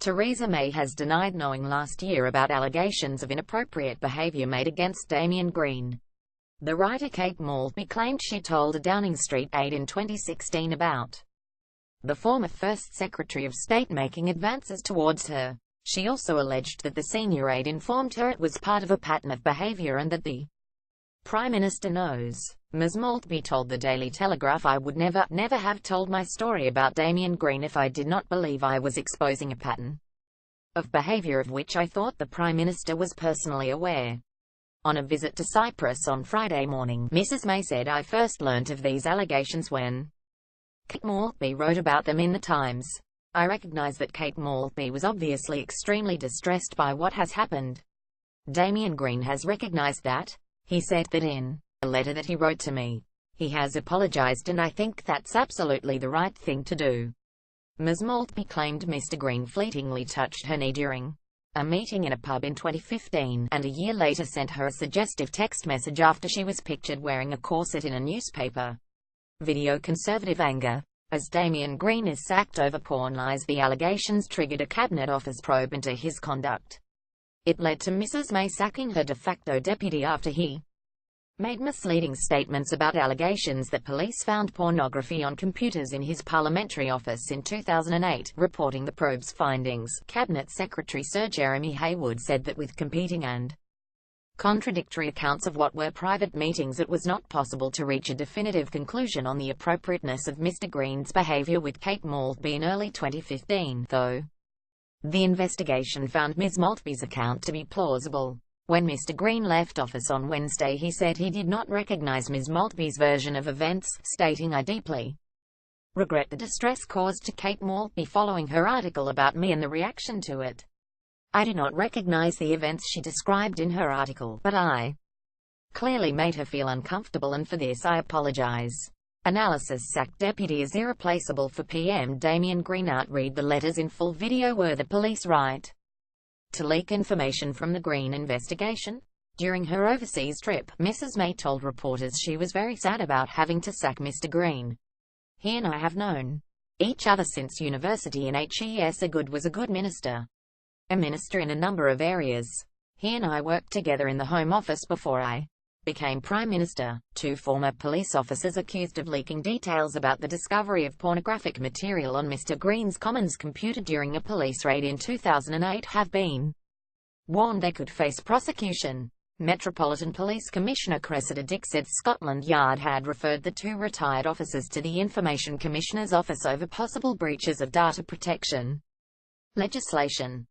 Theresa May has denied knowing last year about allegations of inappropriate behavior made against Damian Green. The writer Kate Maltby claimed she told a Downing Street aide in 2016 about the former First Secretary of State making advances towards her. She also alleged that the senior aide informed her it was part of a pattern of behavior and that the Prime Minister knows. Ms. Maltby told the Daily Telegraph, "I would never have told my story about Damian Green if I did not believe I was exposing a pattern of behavior of which I thought the Prime Minister was personally aware." On a visit to Cyprus on Friday morning, Mrs. May said, "I first learnt of these allegations when Kate Maltby wrote about them in the Times. I recognise that Kate Maltby was obviously extremely distressed by what has happened. Damian Green has recognised that. He said that in a letter that he wrote to me. He has apologised and I think that's absolutely the right thing to do." Ms. Maltby claimed Mr. Green fleetingly touched her knee during a meeting in a pub in 2015, and a year later sent her a suggestive text message after she was pictured wearing a corset in a newspaper video. Conservative anger as Damian Green is sacked over porn lies. The allegations triggered a Cabinet Office probe into his conduct. It led to Mrs. May sacking her de facto deputy after he made misleading statements about allegations that police found pornography on computers in his parliamentary office in 2008. Reporting the probe's findings, Cabinet Secretary Sir Jeremy Haywood said that with competing and contradictory accounts of what were private meetings, it was not possible to reach a definitive conclusion on the appropriateness of Mr. Green's behaviour with Kate Maltby in early 2015, though the investigation found Ms. Maltby's account to be plausible. When Mr. Green left office on Wednesday, he said he did not recognise Ms. Maltby's version of events, stating, "I deeply regret the distress caused to Kate Maltby following her article about me and the reaction to it. I do not recognise the events she described in her article, but I clearly made her feel uncomfortable and for this I apologise." Analysis: sacked deputy is irreplaceable for PM Damian Green. Read the letters in full. Video where the police write to leak information from the Green investigation. During her overseas trip, Mrs. May told reporters she was very sad about having to sack Mr. Green. "He and I have known each other since university and HES. Was a good minister. A minister in a number of areas. He and I worked together in the Home Office before I became Prime Minister." Two former police officers accused of leaking details about the discovery of pornographic material on Mr. Green's Commons computer during a police raid in 2008 have been warned they could face prosecution. Metropolitan Police Commissioner Cressida Dick said Scotland Yard had referred the two retired officers to the Information Commissioner's office over possible breaches of data protection legislation.